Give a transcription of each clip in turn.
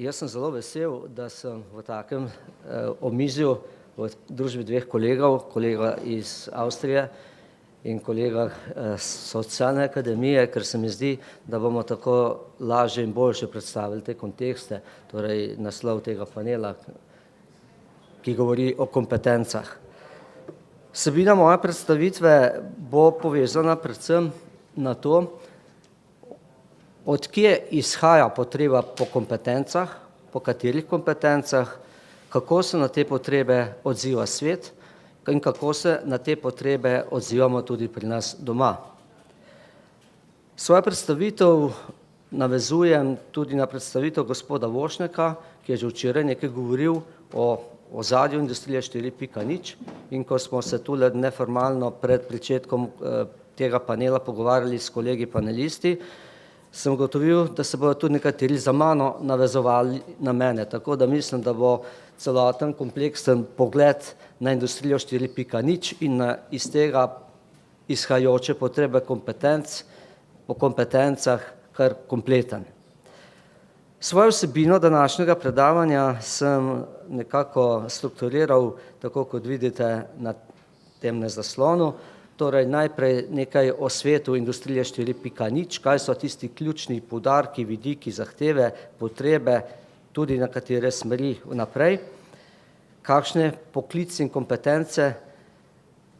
Jaz sem zelo vesel, da sem v takem omizju v družbi dveh kolegov, kolega iz Avstrije in kolega Socialne akademije, ker se mi zdi, da bomo tako lažje in boljše predstavili te kontekste, torej naslov tega panela, ki govori o kompetencah. Vsebina moje predstavitve bo povezana predvsem na to, od kje izhaja potreba po kompetencah, po katerih kompetencah, kako se na te potrebe odziva svet in kako se na te potrebe odzivamo tudi pri nas doma. Svojo predstavitev navezujem tudi na predstavitev gospoda Vošneka, ki je že včeraj nekaj govoril o ozadju industrije 4.0 in ko smo se tule neformalno pred pričetkom tega panela pogovarjali s kolegi panelisti, sem ugotovil, da se bodo tudi nekateri za mano navezovali na mene, tako da mislim, da bo celoten kompleksen pogled na industrijo 4.0 in iz tega izhajajoče potrebe kompetenc, po kompetencah kar kompleten. Svojo vsebino današnjega predavanja sem nekako strukturiral, tako kot vidite na tem zaslonu, torej najprej nekaj o svetu industrije 4.0, kaj so tisti ključni poudarki, vidiki, zahteve, potrebe, tudi na katere smeri vnaprej, kakšne poklici in kompetence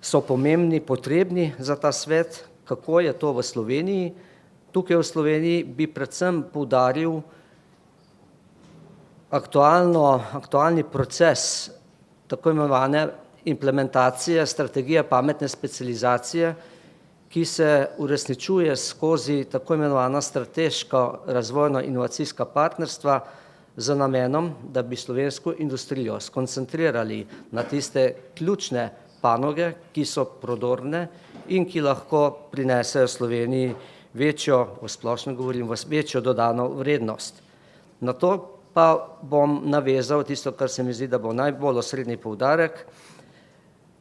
so pomembni, potrebni za ta svet, kako je to v Sloveniji. Tukaj v Sloveniji bi predvsem poudaril aktualni proces tako imenovane implementacije strategije pametne specializacije, ki se uresničuje skozi tako imenovana strateško razvojno-inovacijska partnerstva z namenom, da bi slovensko industrijo skoncentrirali na tiste ključne panoge, ki so prodorne in ki lahko prinesejo Sloveniji večjo, v splošno govorim, večjo dodano vrednost. Na to pa bom navezal tisto, kar se mi zdi, da bo najbolj osrednji poudarek,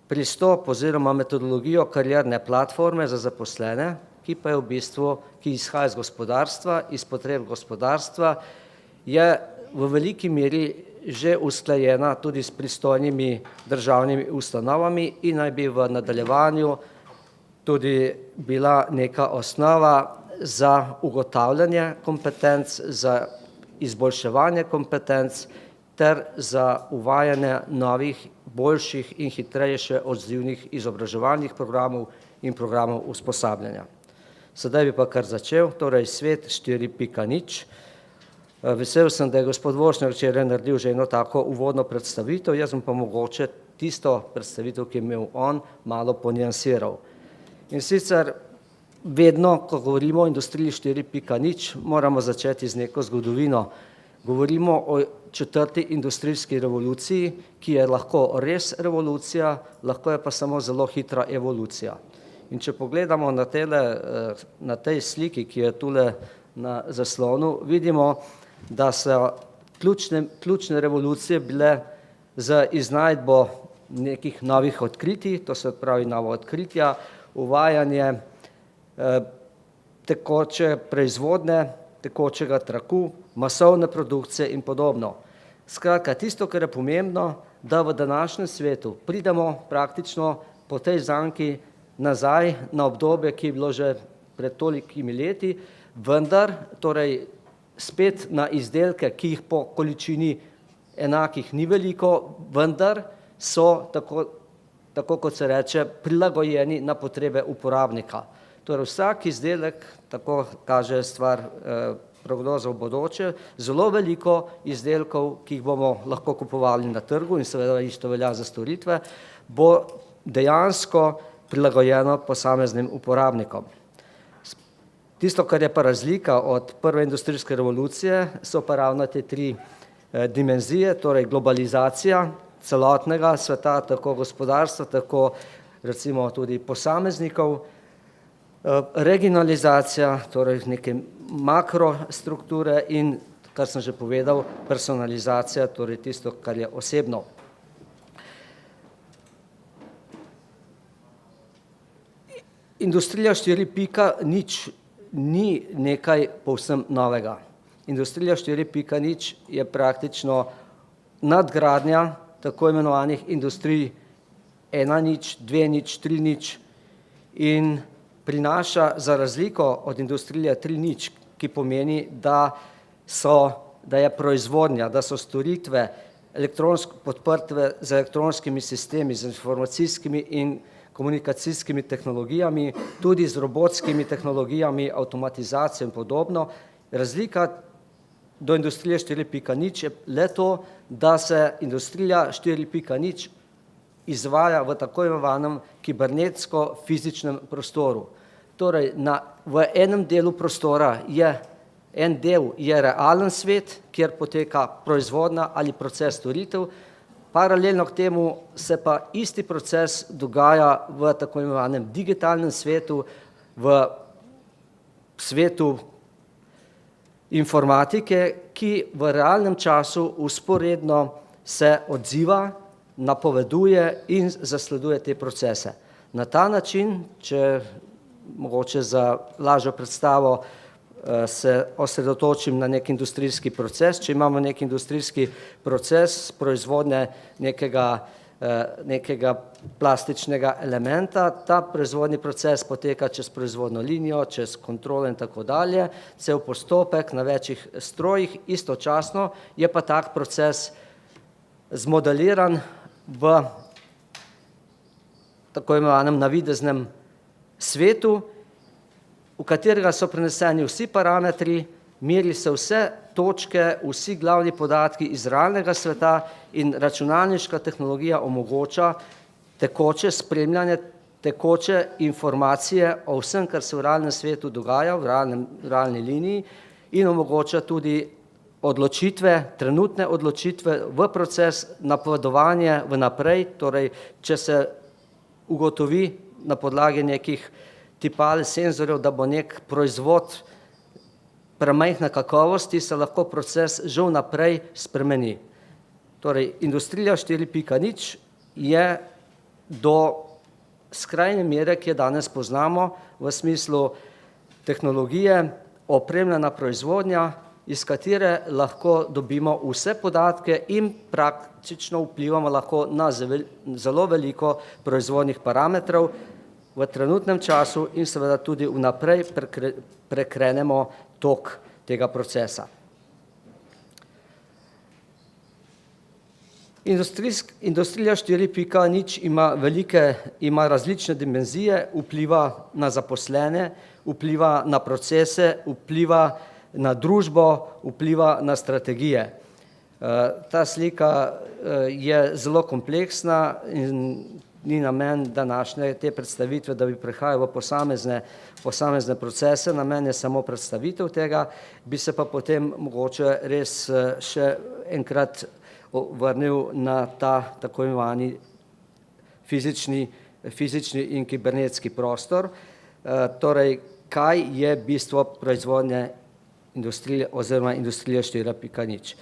pristop oziroma metodologijo karierne platforme za zaposlene, ki pa je v bistvu, ki izhaja iz gospodarstva, iz potreb gospodarstva, je v veliki meri že usklajena tudi s pristojnimi državnimi ustanovami in naj bi v nadaljevanju tudi bila neka osnova za ugotavljanje kompetenc, za izboljševanje kompetenc ter za uvajanje novih, boljših in hitrejše odzivnih izobraževalnih programov in programov usposabljanja. Sedaj bi pa kar začel, torej svet 4.0. Vesel sem, da je gospod Vošner včeraj naredil že eno tako uvodno predstavitev, jaz bom pa mogoče tisto predstavitev, ki je imel on, malo poniansiral. In sicer vedno, ko govorimo o industriji 4.0, moramo začeti z neko zgodovino. Govorimo o četrti industrijski revoluciji, ki je lahko res revolucija, lahko je pa samo zelo hitra evolucija. In če pogledamo na tej sliki, ki je tule na zaslonu, vidimo, da so ključne revolucije bile z iznajdbo nekih novih odkritij, to se pravi nova odkritja, uvajanje tekoče proizvodnje, tekočega traku, masovne produkcije in podobno. Skratka, tisto, kar je pomembno, da v današnjem svetu pridemo praktično po tej zanki nazaj na obdobje, ki je bilo že pred tolikimi leti, vendar torej spet na izdelke, ki jih po količini enakih ni veliko, vendar so, tako kot se reče, prilagojeni na potrebe uporabnika. Torej vsak izdelek, tako kaže stvar prognoza v bodoče, zelo veliko izdelkov, ki jih bomo lahko kupovali na trgu in seveda isto velja za storitve, bo dejansko prilagojeno posameznim uporabnikom. Tisto, kar je pa razlika od prve industrijske revolucije, so pa ravno te tri dimenzije, torej globalizacija celotnega sveta, tako gospodarstva, tako recimo tudi posameznikov, regionalizacija, torej neke makrostrukture in, kar sem že povedal, personalizacija, torej tisto, kar je osebno. Industrija 4.0 ni nekaj povsem novega. Industrija 4.0 je praktično nadgradnja tako imenovanih industrij 1.0, 2.0, 3.0 in prinaša za razliko od industrije 3.0, ki pomeni, da je proizvodnja, da so storitve podprte z elektronskimi sistemi, z informacijskimi in komunikacijskimi tehnologijami, tudi z robotskimi tehnologijami, avtomatizacijo in podobno. Razlika do industrije 4.0 je le to, da se industrija 4.0 izvaja v tako imenovanem kibernetsko-fizičnem prostoru. Torej, v enem delu prostora en del je realen svet, kjer poteka proizvodnja ali proces storitev, paralelno k temu se pa isti proces dogaja v tako imenovanem digitalnem svetu, v svetu informatike, ki v realnem času vzporedno se odziva, napoveduje in zasleduje te procese. Na ta način, če mogoče za lažjo predstavo se osredotočim na nek industrijski proces, če imamo nek industrijski proces proizvodnje nekega plastičnega elementa, ta proizvodni proces poteka čez proizvodno linijo, čez kontrolo in tako dalje, cel postopek na večjih strojih, istočasno je pa tak proces zmodeliran v tako imenovanem navideznem svetu, v katerega so preneseni vsi parametri, meri se vse točke, vsi glavni podatki iz realnega sveta in računalniška tehnologija omogoča tekoče spremljanje, tekoče informacije o vsem, kar se v realnem svetu dogaja, v realni liniji in omogoča tudi odločitve, trenutne odločitve v proces, napovedovanje vnaprej, torej, če se ugotovi na podlagi nekih tipal senzorjev, da bo nek proizvod premajhne kakovosti, se lahko proces že vnaprej spremeni. Torej, industrija 4.0 je do skrajne mere, ki je danes poznamo, v smislu tehnologije, opremljena proizvodnja, iz katere lahko dobimo vse podatke in praktično vplivamo lahko na zelo veliko proizvodnih parametrov v trenutnem času in seveda tudi vnaprej prekrenemo tok tega procesa. Industrija 4.0 ima različne dimenzije, vpliva na zaposlene, vpliva na procese, vpliva na družbo, vpliva na strategije. Ta slika je zelo kompleksna in ni namen današnje te predstavitve, da bi prehajal v posamezne procese, namen je samo predstavitev tega, bi se pa potem mogoče res še enkrat vrnil na ta tako imenovani fizični in kibernetski prostor. Torej, kaj je bistvo proizvodnje industrije oziroma industrije 4.0.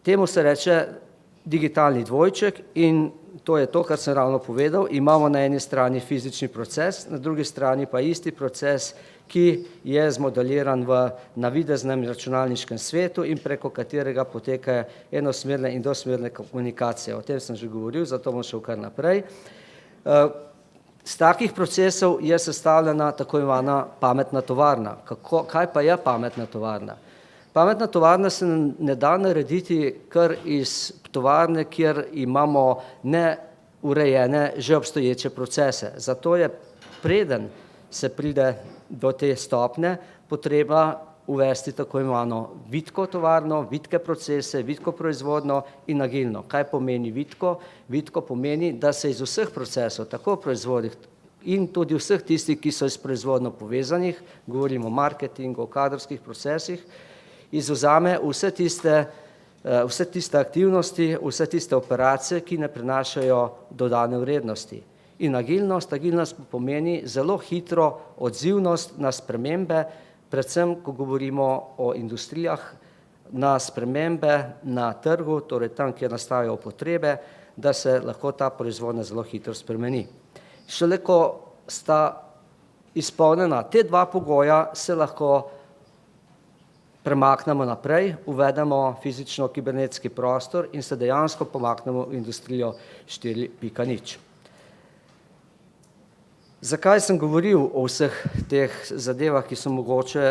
Temu se reče digitalni dvojček in to je to, kar sem ravno povedal. Imamo na eni strani fizični proces, na drugi strani pa isti proces, ki je zmodeliran v navideznem računalniškem svetu in preko katerega potekajo enosmerne in dvosmerne komunikacije. O tem sem že govoril, zato bom šel kar naprej. Z takih procesov je sestavljena tako imenovana pametna tovarna. Kaj pa je pametna tovarna? Pametna tovarna se ne da narediti kar iz tovarne, kjer imamo neurejene že obstoječe procese. Zato je, preden se pride do te stopnje, potreba uvesti tako imenovano vitko tovarno, vitke procese, vitko proizvodno in agilno. Kaj pomeni vitko? Vitko pomeni, da se iz vseh procesov, tako proizvodnih in tudi vseh tistih, ki so s proizvodno povezanih, govorimo o marketingu, o kadrovskih procesih, izvzame vse tiste aktivnosti, vse tiste operacije, ki ne prinašajo dodane vrednosti. In agilnost pomeni zelo hitro odzivnost na spremembe, predvsem, ko govorimo o industrijah, na spremembe na trgu, torej tam, kjer nastajajo potrebe, da se lahko ta proizvodnja zelo hitro spremeni. Šele ko sta izpolnjena te dva pogoja, se lahko premaknemo naprej, uvedemo fizično-kibernetski prostor in se dejansko pomaknemo v industrijo 4.0. Zakaj sem govoril o vseh teh zadevah, ki so mogoče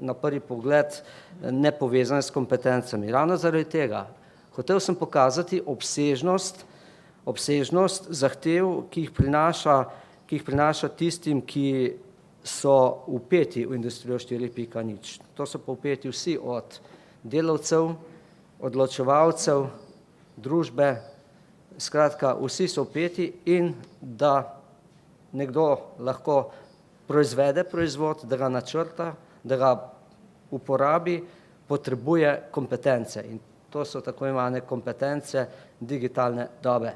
na prvi pogled nepovezane s kompetencami? Ravno zaradi tega. Hotel sem pokazati obsežnost zahtev, ki jih prinaša tistim, ki so vpeti v industrijo 4.0. To so pa vpeti vsi od delavcev, odločevalcev, družbe, skratka, vsi so vpeti in da nekdo lahko proizvede proizvod, da ga načrta, da ga uporabi, potrebuje kompetence. In to so tako imenovane kompetence digitalne dobe.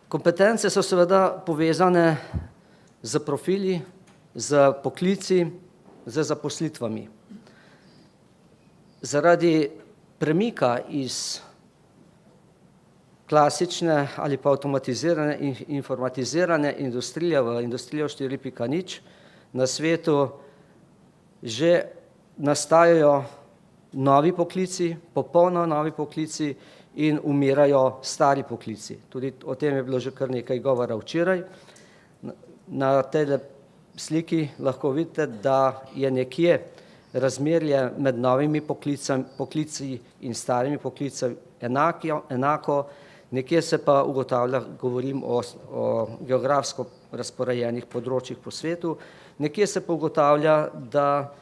Kompetence so seveda povezane z profili, z poklici, z zaposlitvami. Zaradi premika iz klasične ali pa avtomatizirane in informatizirane industrije v industrijo 4.0 na svetu že nastajajo novi poklici, popolno novi poklici in umirajo stari poklici. Tudi o tem je bilo že kar nekaj govora včeraj. Na tej sliki lahko vidite, da je nekje razmerje med novimi poklici in starimi poklici enako, nekje se pa ugotavlja, govorim o geografsko razporejenih področjih po svetu, nekje se pa ugotavlja, da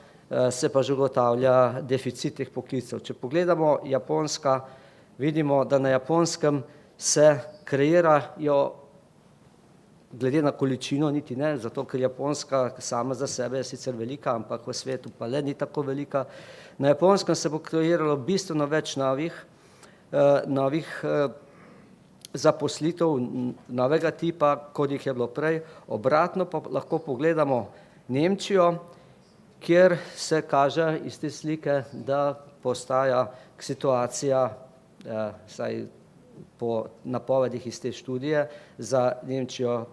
se pa že ugotavlja deficit teh poklicev. Če pogledamo Japonska, vidimo, da na Japonskem se kreirajo, glede na količino niti ne, zato ker Japonska sama za sebe je sicer velika, ampak v svetu pa le ni tako velika. Na Japonskem se bo kreiralo bistveno več novih zaposlitev novega tipa, kot jih je bilo prej. Obratno pa lahko pogledamo Nemčijo, kjer se kaže iz te slike, da postaja situacija, saj po napovedih iz te študije, za Nemčijo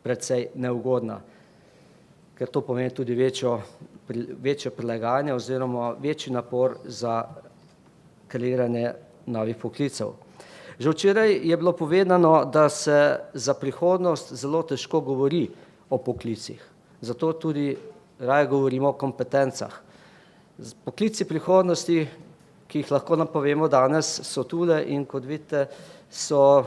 precej neugodna, ker to pomeni tudi večje prilagajanje oziroma večji napor za kreiranje novih poklicev. Že včeraj je bilo povedano, da se za prihodnost zelo težko govori o poklicih, zato tudi raje govorimo o kompetencah. Poklici prihodnosti, ki jih lahko napovemo danes, so tule in kot vidite, so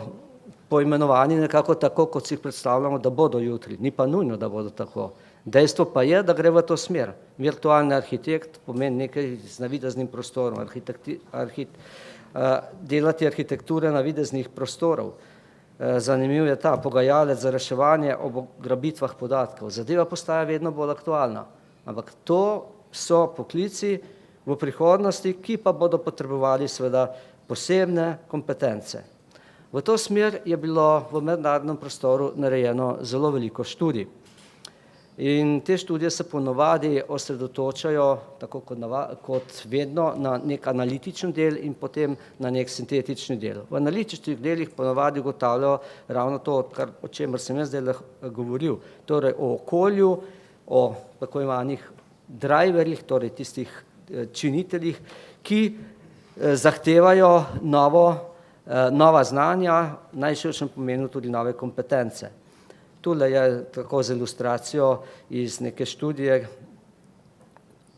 poimenovani nekako tako, kot si jih predstavljamo, da bodo jutri. Ni pa nujno, da bodo tako. Dejstvo pa je, da gre v to smer. Virtualni arhitekt pomeni nekaj z navideznim prostorom, delati arhitekture navideznih prostorov. Zanimiv je ta pogajalec za reševanje ob ugrabitvah podatkov. Zadeva postaja vedno bolj aktualna, ampak to so poklici v prihodnosti, ki pa bodo potrebovali seveda posebne kompetence. V to smer je bilo v mednarodnem prostoru narejeno zelo veliko študij. In te študije se ponavadi osredotočajo, tako kot vedno, na nek analitičen del in potem na nek sintetični del. V analitičnih delih ponavadi ugotavljajo ravno to, o čemer sem jaz zdaj govoril, torej o okolju, o tako imenovanih driverjih, torej tistih činiteljih, ki zahtevajo nova znanja, v najširšem pomenu tudi nove kompetence. Tule je tako z ilustracijo iz neke študije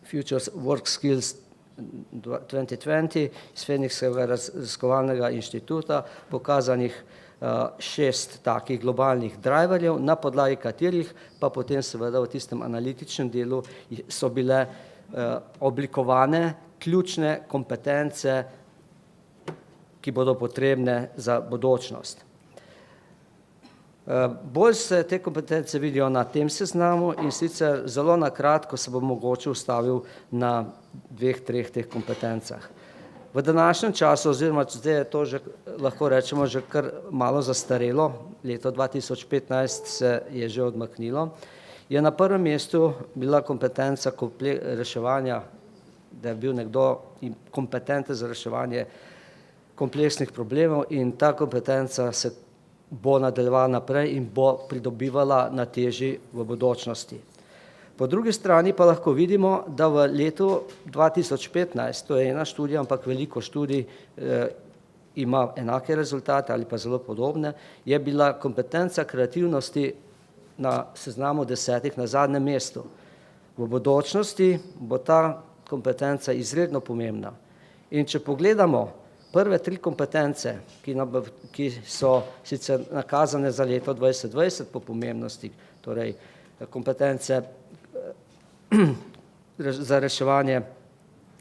Future Work Skills 2020 iz Phoenixovega raziskovalnega inštituta pokazanih 6 takih globalnih driverjev, na podlagi katerih pa potem seveda v tistem analitičnem delu so bile oblikovane ključne kompetence, ki bodo potrebne za bodočnost. Bolj se te kompetence vidijo na tem seznamu in sicer zelo na kratko se bom mogoče ustavil na 2-3 teh kompetencah. V današnjem času, oziroma zdaj je to že, lahko rečemo, že kar malo zastarelo, leto 2015 se je že odmaknilo, je na prvem mestu bila kompetenca reševanja, da je bil nekdo kompetenten za reševanje kompleksnih problemov in ta kompetenca se bo nadaljevala naprej in bo pridobivala na teži v bodočnosti. Po drugi strani pa lahko vidimo, da v letu 2015, to je ena študija, ampak veliko študij ima enake rezultate ali pa zelo podobne, je bila kompetenca kreativnosti na seznamu 10 na zadnjem mestu. V bodočnosti bo ta kompetenca izredno pomembna. In če pogledamo prve 3 kompetence, ki so sicer nakazane za leto 2020 po pomembnosti, torej kompetence za reševanje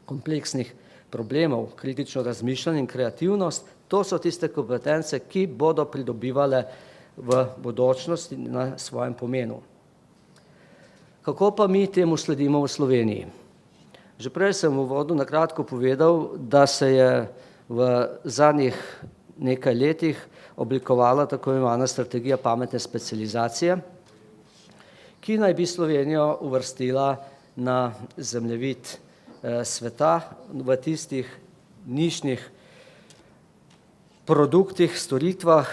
kompleksnih problemov, kritično razmišljanje in kreativnost, to so tiste kompetence, ki bodo pridobivale v bodočnosti na svojem pomenu. Kako pa mi temu sledimo v Sloveniji? Že prej sem v uvodu na kratko povedal, da se je v zadnjih nekaj letih oblikovala tako imenovana strategija pametne specializacije, ki naj bi Slovenijo uvrstila na zemljevid sveta v tistih nišnih produktih, storitvah,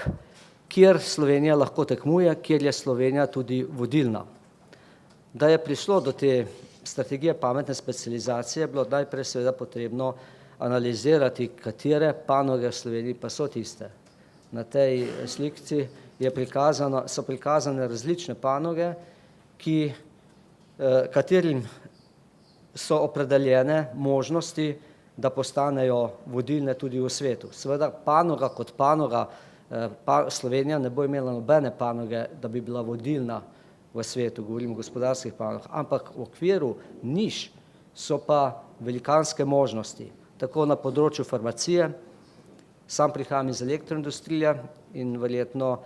kjer Slovenija lahko tekmuje, kjer je Slovenija tudi vodilna. Da je prišlo do te strategije pametne specializacije, je bilo najprej seveda potrebno analizirati, katere panoge v Sloveniji pa so tiste. Na tej slikci so prikazane različne panoge, katerim so opredeljene možnosti, da postanejo vodilne tudi v svetu. Seveda panoga kot panoga, Slovenija ne bo imela nobene panoge, da bi bila vodilna v svetu, govorim o gospodarskih panogah, ampak v okviru niš so pa velikanske možnosti, tako na področju farmacije. Sam prihajam iz elektroindustrije in verjetno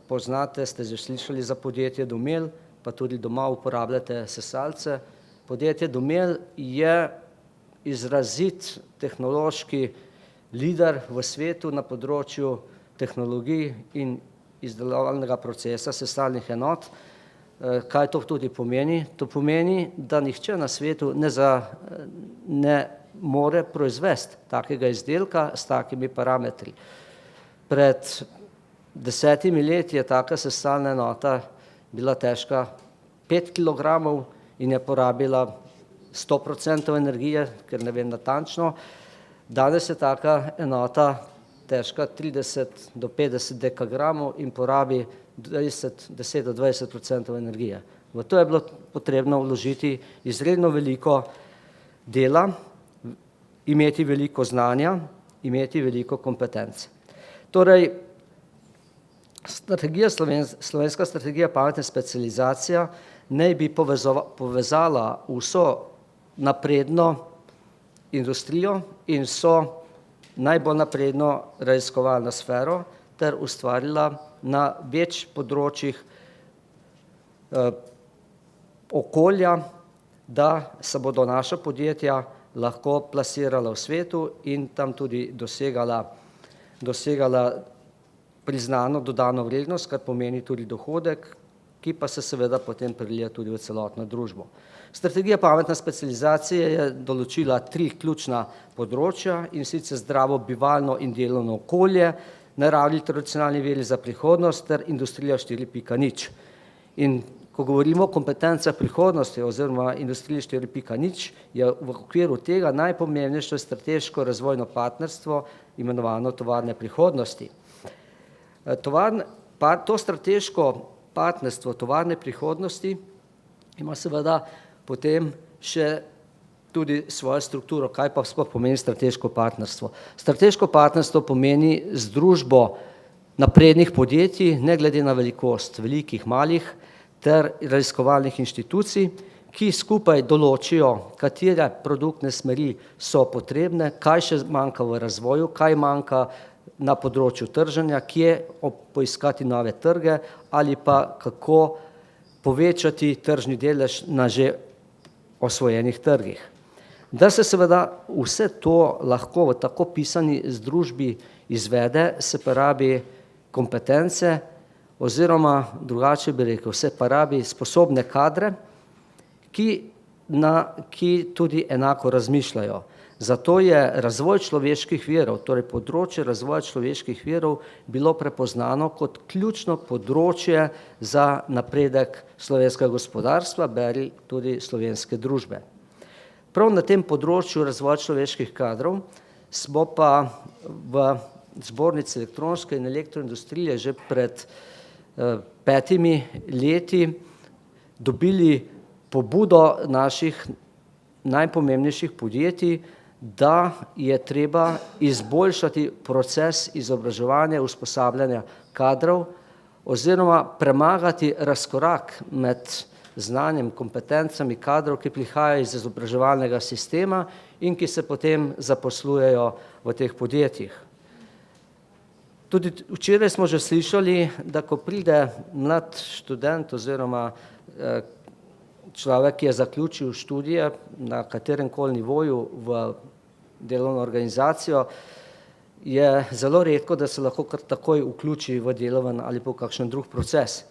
poznate, ste že slišali za podjetje Domel, pa tudi doma uporabljate sesalce. Podjetje Domel je izrazit tehnološki lider v svetu na področju tehnologij in izdelovalnega procesa sesalnih enot. Kaj to tudi pomeni? To pomeni, da nihče na svetu ne more proizvesti takega izdelka s takimi parametri. Pred 10 leti je taka sesalna enota bila težka 5 kilogramov in je porabila 100% energije, ker ne vem natančno. Danes je taka enota težka 30 do 50 dekagramov in porabi 10 do 20% energije. V to je bilo potrebno vložiti izredno veliko dela, imeti veliko znanja, imeti veliko kompetenc. Torej, slovenska strategija pametne specializacije naj bi povezala vso napredno industrijo in vso najbolj napredno raziskovalno sfero ter ustvarila na več področjih okolja, da se bodo naša podjetja lahko plasirala v svetu in tam tudi dosegala priznano dodano vrednost, kar pomeni tudi dohodek, ki pa se seveda potem prelije tudi v celotno družbo. Strategija pametne specializacije je določila 3 ključna področja, in sicer zdravo bivalno in delovno okolje, naravni tradicionalni viri za prihodnost ter industrija 4.0. In ko govorimo o kompetencah prihodnosti oziroma industriji 4.0, je v okviru tega najpomembnejše strateško razvojno partnerstvo, imenovano Tovarne prihodnosti. To strateško partnerstvo Tovarne prihodnosti ima seveda potem še tudi svojo strukturo. Kaj pa sploh pomeni strateško partnerstvo? Strateško partnerstvo pomeni združbo naprednih podjetij, ne glede na velikost, velikih, malih, ter raziskovalnih inštitucij, ki skupaj določijo, katere produktne smeri so potrebne, kaj še manjka v razvoju, kaj manjka na področju trženja, kje poiskati nove trge ali pa kako povečati tržni delež na že osvojenih trgih. Da se seveda vse to lahko v tako pisani združbi izvede, se pa rabi kompetence oziroma drugače bi rekel, se pa rabi sposobne kadre, ki tudi enako razmišljajo. Zato je razvoj človeških virov, torej področje razvoja človeških virov, bilo prepoznano kot ključno področje za napredek slovenskega gospodarstva, beri tudi slovenske družbe. Prav na tem področju razvoja človeških kadrov smo pa v Zbornici elektronske in elektroindustrije že pred 5 leti dobili pobudo naših najpomembnejših podjetij, da je treba izboljšati proces izobraževanja, usposabljanja kadrov oziroma premagati razkorak med znanjem, kompetencami kadrov, ki prihajajo iz izobraževalnega sistema in ki se potem zaposlujejo v teh podjetjih. Tudi včeraj smo že slišali, da ko pride mlad študent oziroma človek, ki je zaključil študije na kateremkoli nivoju v delovno organizacijo, je zelo redko, da se lahko kar takoj vključi v deloven ali pa v kakšen drug proces.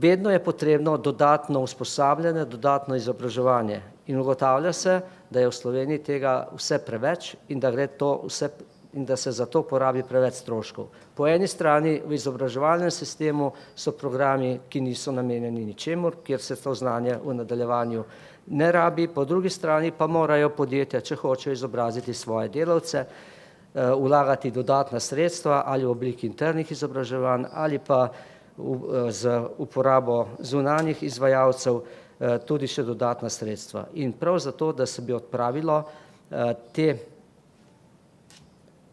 Vedno je potrebno dodatno usposabljanje, dodatno izobraževanje in ugotavlja se, da je v Sloveniji tega vse preveč in da gre to vse in da se za to porabi preveč stroškov. Po eni strani v izobraževalnem sistemu so programi, ki niso namenjeni ničemur, kjer se to znanje v nadaljevanju ne rabi, po drugi strani pa morajo podjetja, če hočejo izobraziti svoje delavce, vlagati dodatna sredstva ali v obliki internih izobraževanj ali pa z uporabo zunanjih izvajalcev tudi še dodatna sredstva. In prav zato, da se bi odpravilo te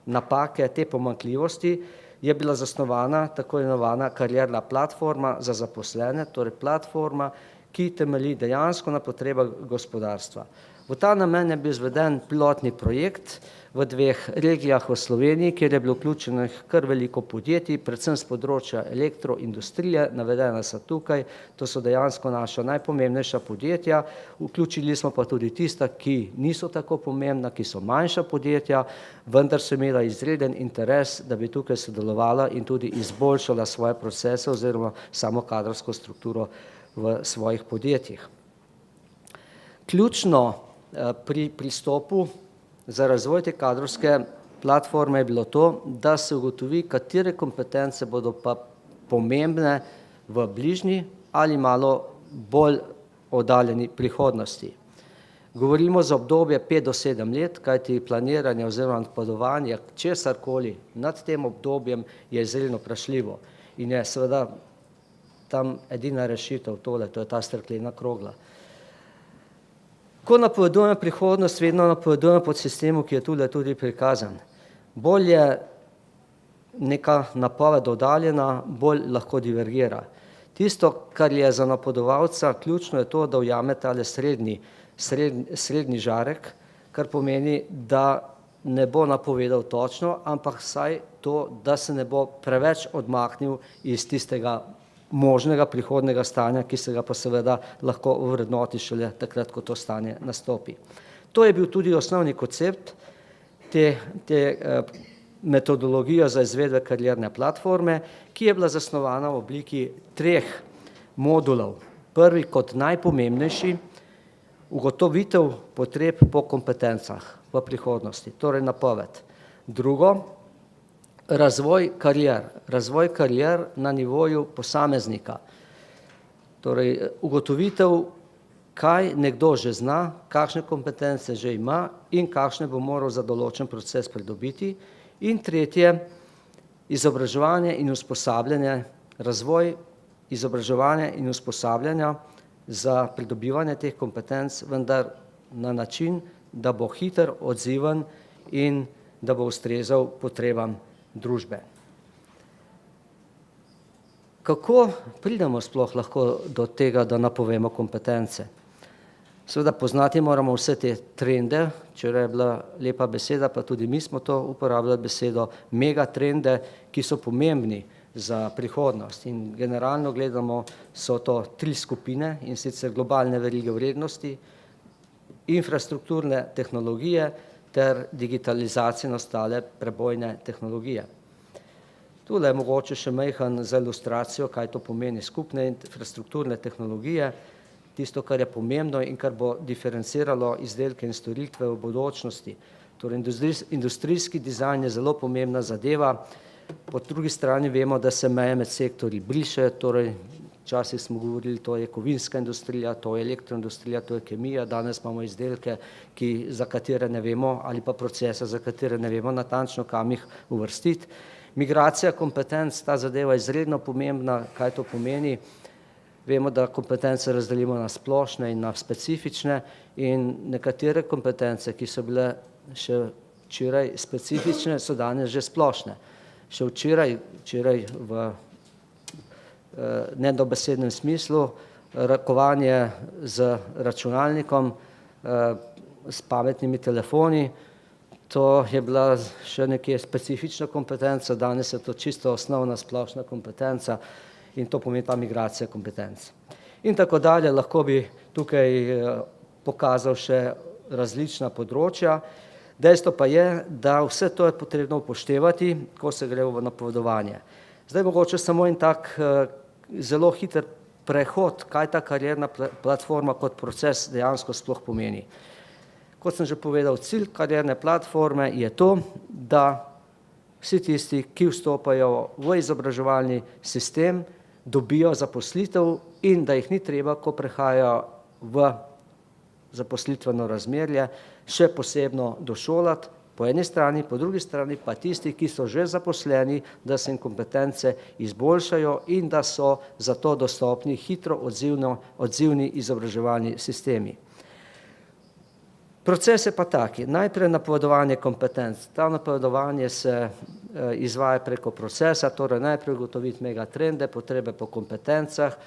napake, te pomanjkljivosti, je bila zasnovana tako imenovana karierna platforma za zaposlene, torej platforma, ki temelji dejansko na potrebah gospodarstva. V ta namen je bil izveden pilotni projekt v 2 regijah v Sloveniji, kjer je bilo vključenih kar veliko podjetij, predvsem z področja elektroindustrije, navedena so tukaj, to so dejansko naša najpomembnejša podjetja, vključili smo pa tudi tista, ki niso tako pomembna, ki so manjša podjetja, vendar so imela izreden interes, da bi tukaj sodelovala in tudi izboljšala svoje procese oziroma samo kadrovsko strukturo v svojih podjetjih. Ključno pri pristopu za razvoj te kadrovske platforme je bilo to, da se ugotovi, katere kompetence bodo pa pomembne v bližnji ali malo bolj oddaljeni prihodnosti. Govorimo za obdobje 5 do 7 let, kajti planiranje oziroma napovedovanje česarkoli nad tem obdobjem je izredno vprašljivo in je seveda tam edina rešitev tole, to je ta steklena krogla. Ko napovedujemo prihodnost, vedno napovedujemo pod sistemu, ki je tule tudi prikazan. Bolj je neka napoved oddaljena, bolj lahko divergira. Tisto, kar je za napovedovalca ključno, je to, da ujame tale srednji žarek, kar pomeni, da ne bo napovedal točno, ampak vsaj to, da se ne bo preveč odmaknil iz tistega možnega prihodnega stanja, ki se ga pa seveda lahko ovrednoti šele takrat, ko to stanje nastopi. To je bil tudi osnovni koncept te metodologije za izvedbe karierne platforme, ki je bila zasnovana v obliki 3 modulov. Prvi kot najpomembnejši, ugotovitev potreb po kompetencah v prihodnosti, torej napoved. Drugo, razvoj karier na nivoju posameznika. Torej, ugotovitev, kaj nekdo že zna, kakšne kompetence že ima in kakšne bo moral za določen proces pridobiti. In tretje, izobraževanje in usposabljanje, razvoj izobraževanja in usposabljanja za pridobivanje teh kompetenc, vendar na način, da bo hiter, odziven in da bo ustrezal potrebam družbe. Kako pridemo sploh lahko do tega, da napovemo kompetence? Seveda poznati moramo vse te trende, včeraj je bila lepa beseda, pa tudi mi smo to uporabljali besedo, megatrende, ki so pomembni za prihodnost. In generalno gledamo, so to 3 skupine, in sicer globalne verige vrednosti, infrastrukturne tehnologije ter digitalizacija in ostale prebojne tehnologije. Tule je mogoče še majhen za ilustracijo, kaj to pomeni skupne infrastrukturne tehnologije. tisto, kar je pomembno in kar bo diferenciralo izdelke in storitve v bodočnosti. Torej, industrijski dizajn je zelo pomembna zadeva, po drugi strani vemo, da se meje med sektorji brišejo, torej včasih smo govorili, to je kovinska industrija, to je elektroindustrija, to je kemija, danes imamo izdelke, za katere ne vemo, ali pa procese, za katere ne vemo natančno, kam jih uvrstiti. Migracija kompetenc, ta zadeva je izredno pomembna, kaj to pomeni. Vemo, da kompetence razdelimo na splošne in na specifične in nekatere kompetence, ki so bile še včeraj specifične, so danes že splošne. Še včeraj v nedobesednem smislu, rokovanje z računalnikom, s pametnimi telefoni, to je bila še nekje specifična kompetenca, danes je to čisto osnovna splošna kompetenca in to pomeni ta migracija kompetenc. In tako dalje, lahko bi tukaj pokazal še različna področja. Dejstvo pa je, da vse to je potrebno upoštevati, ko se gre v napovedovanje. Zdaj mogoče samo en tak zelo hiter prehod, kaj ta karierna platforma kot proces dejansko sploh pomeni. Kot sem že povedal, cilj karierne platforme je to, da vsi tisti, ki vstopajo v izobraževalni sistem, dobijo zaposlitev in da jih ni treba, ko prehajajo v zaposlitveno razmerje, še posebno došolati po eni strani, po drugi strani pa tisti, ki so že zaposleni, da se jim kompetence izboljšajo in da so za to dostopni hitro odzivni izobraževalni sistemi. Proces je pa taki, najprej napovedovanje kompetenc. Ta napovedovanje se izvaja preko procesa, torej najprej ugotoviti megatrende, potrebe po kompetencah,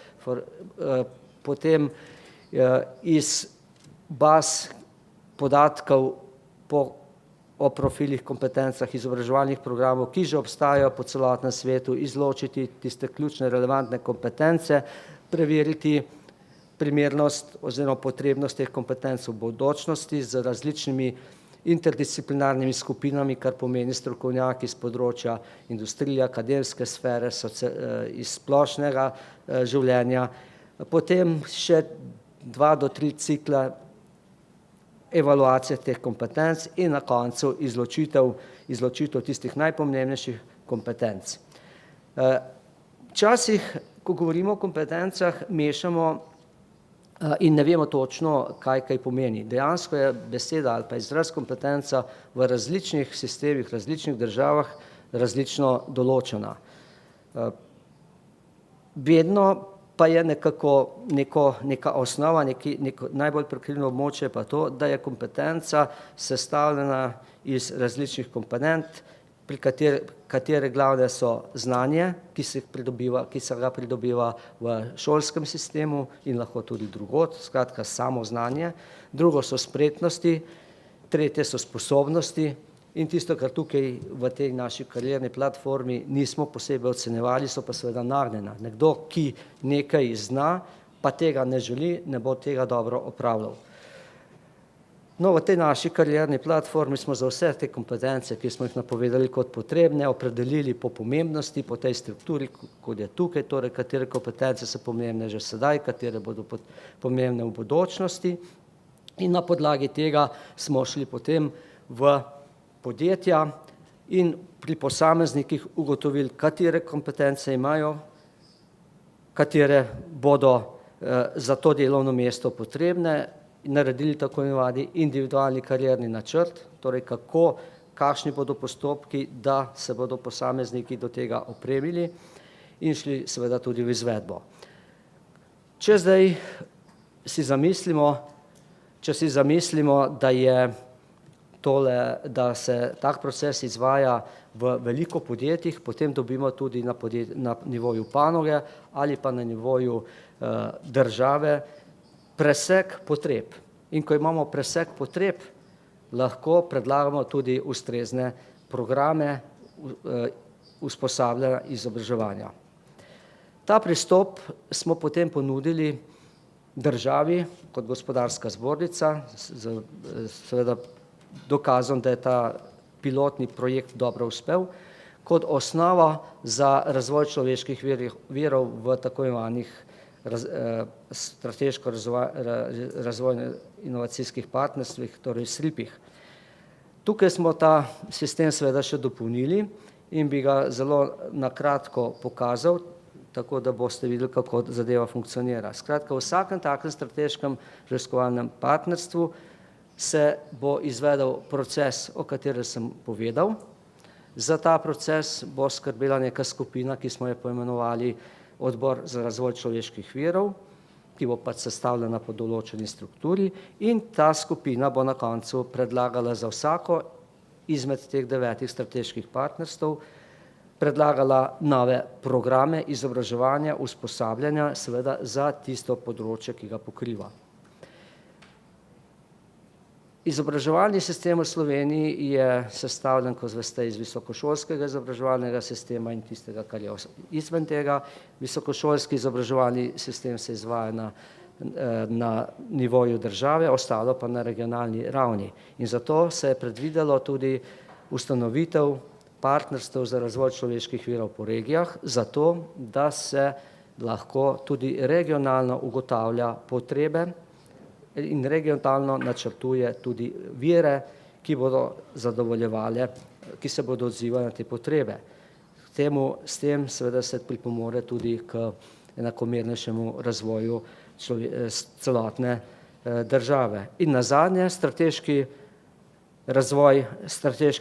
potem iz baz podatkov o profilih kompetencah izobraževalnih programov, ki že obstajajo po celotnem svetu, izločiti tiste ključne relevantne kompetence, preveriti primernost oziroma potrebnost teh kompetenc v bodočnosti z različnimi interdisciplinarnimi skupinami, kar pomeni strokovnjaki iz področja industrije, akademske sfere, iz splošnega življenja, potem še 2 do 3 cikla evaluacije teh kompetenc in na koncu izločitev tistih najpomembnejših kompetenc. Včasih, ko govorimo o kompetencah, mešamo in ne vemo točno, kaj pomeni. Dejansko je beseda ali pa izraz kompetenca v različnih sistemih, različnih državah različno določena. Vedno pa je nekako neka osnova, neko najbolj prekrivno območje pa to, da je kompetenca sestavljena iz različnih komponent, pri katere glavne so znanje, ki se ga pridobiva v šolskem sistemu in lahko tudi drugod, skratka samo znanje. Drugo so spretnosti, tretje so sposobnosti in tisto, kar tukaj v tej naši karierni platformi nismo posebej ocenjevali, so pa seveda nagnjena. Nekdo, ki nekaj zna, pa tega ne želi, ne bo tega dobro opravljal. No, v tej naši karierni platformi smo za vse te kompetence, ki smo jih napovedali kot potrebne, opredelili po pomembnosti, po tej strukturi, kot je tukaj, torej katere kompetence so pomembne že sedaj, katere bodo pomembne v bodočnosti. In na podlagi tega smo šli potem v podjetja in pri posameznikih ugotovili, katere kompetence imajo, katere bodo za to delovno mesto potrebne, naredili tako imenovani individualni karierni načrt, torej kakšni bodo postopki, da se bodo posamezniki do tega opremili in šli seveda tudi v izvedbo. Če zdaj si zamislimo, da je da se tak proces izvaja v veliko podjetjih, potem dobimo tudi na nivoju panoge ali pa na nivoju države presek potreb. In ko imamo presek potreb, lahko predlagamo tudi ustrezne programe usposabljanja izobraževanja. Ta pristop smo potem ponudili državi kot gospodarska zbornica, seveda dokazom, da je ta pilotni projekt dobro uspel, kot osnova za razvoj človeških virov v tako imenovanih strateško razvojno inovacijskih partnerstvih, torej SRIP-ih. Tukaj smo ta sistem seveda še dopolnili in bi ga zelo na kratko pokazal, tako da boste videli, kako zadeva funkcionira. Skratka, v vsakem takem strateškem raziskovalnem partnerstvu se bo izvedel proces, o katerem sem povedal. Za ta proces bo skrbela neka skupina, ki smo jo poimenovali Odbor za razvoj človeških virov, ki bo pač sestavljena po določeni strukturi, in ta skupina bo na koncu predlagala za vsako izmed teh 9 strateških partnerstv, predlagala nove programe izobraževanja, usposabljanja, seveda za tisto področje, ki ga pokriva. Izobraževalni sistem v Sloveniji je sestavljen, kot veste, iz visokošolskega izobraževalnega sistema in tistega, kar je izven tega. Visokošolski izobraževalni sistem se izvaja na nivoju države, ostalo pa na regionalni ravni. In zato se je predvidelo tudi ustanovitev partnerstev za razvoj človeških virov po regijah, zato da se lahko tudi regionalno ugotavlja potrebe in regionalno načrtuje tudi vire, ki bodo zadovoljevale, ki se bodo odzivali na te potrebe. S tem seveda se pripomore tudi k enakomernejšemu razvoju celotne države. In nazadnje, Strateški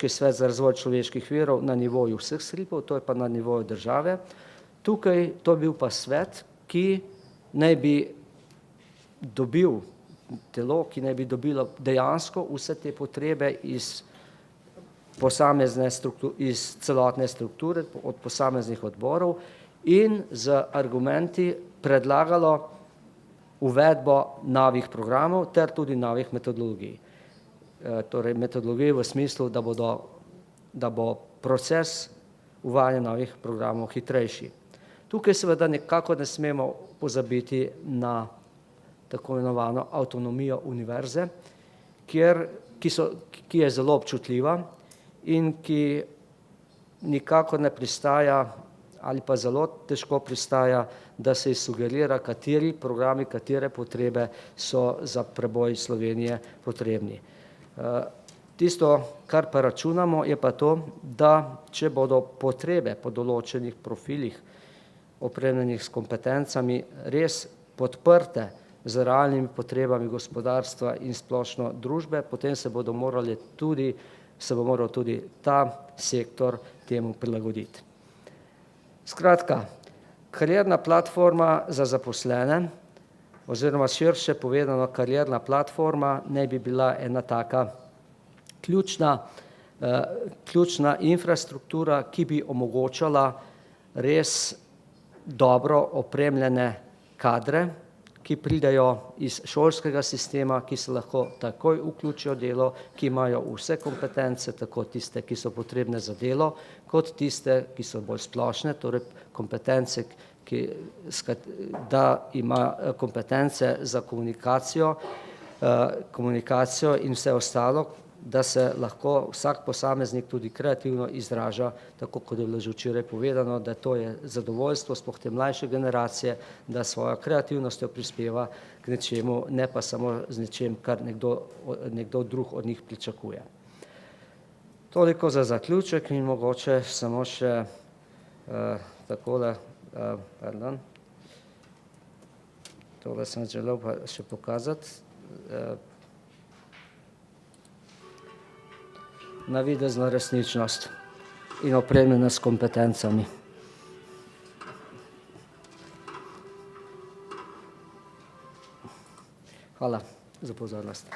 svet za razvoj človeških virov na nivoju vseh SRIP-ov, to je pa na nivoju države. Tukaj to je bil pa svet, ki naj bi dobil telo, ki naj bi dobilo dejansko vse te potrebe iz celotne strukture, od posameznih odborov in z argumenti predlagalo uvedbo novih programov ter tudi novih metodologij. Torej metodologij v smislu, da bo proces uvajanja novih programov hitrejši. Tukaj seveda nekako ne smemo pozabiti na tako imenovano avtonomijo univerze, ki je zelo občutljiva in ki nikakor ne pristaja ali pa zelo težko pristaja, da se sugerira, kateri programi, katere potrebe so za preboj Slovenije potrebni. Tisto, kar pa računamo, je pa to, da če bodo potrebe po določenih profilih opremljenih s kompetencami res podprte z realnimi potrebami gospodarstva in splošno družbe, potem se bo moral tudi ta sektor temu prilagoditi. Skratka, karierna platforma za zaposlene oziroma širše povedano karierna platforma naj bi bila ena taka ključna infrastruktura, ki bi omogočala res dobro opremljene kadre, ki pridejo iz šolskega sistema, ki se lahko takoj vključijo v delo, ki imajo vse kompetence, tako tiste, ki so potrebne za delo, kot tiste, ki so bolj splošne, torej kompetence, da ima kompetence za komunikacijo in vse ostalo, da se lahko vsak posameznik tudi kreativno izraža, tako kot je bilo že včeraj povedano, da to je zadovoljstvo sploh te mlajše generacije, da svojo kreativnostjo prispeva k nečemu, ne pa samo z nečem, kar nekdo drug od njih pričakuje. Toliko za zaključek in mogoče samo še takole, tole sem želel pa še pokazati. Navidezno resničnost in opremljena s kompetencami. Hvala za pozornost.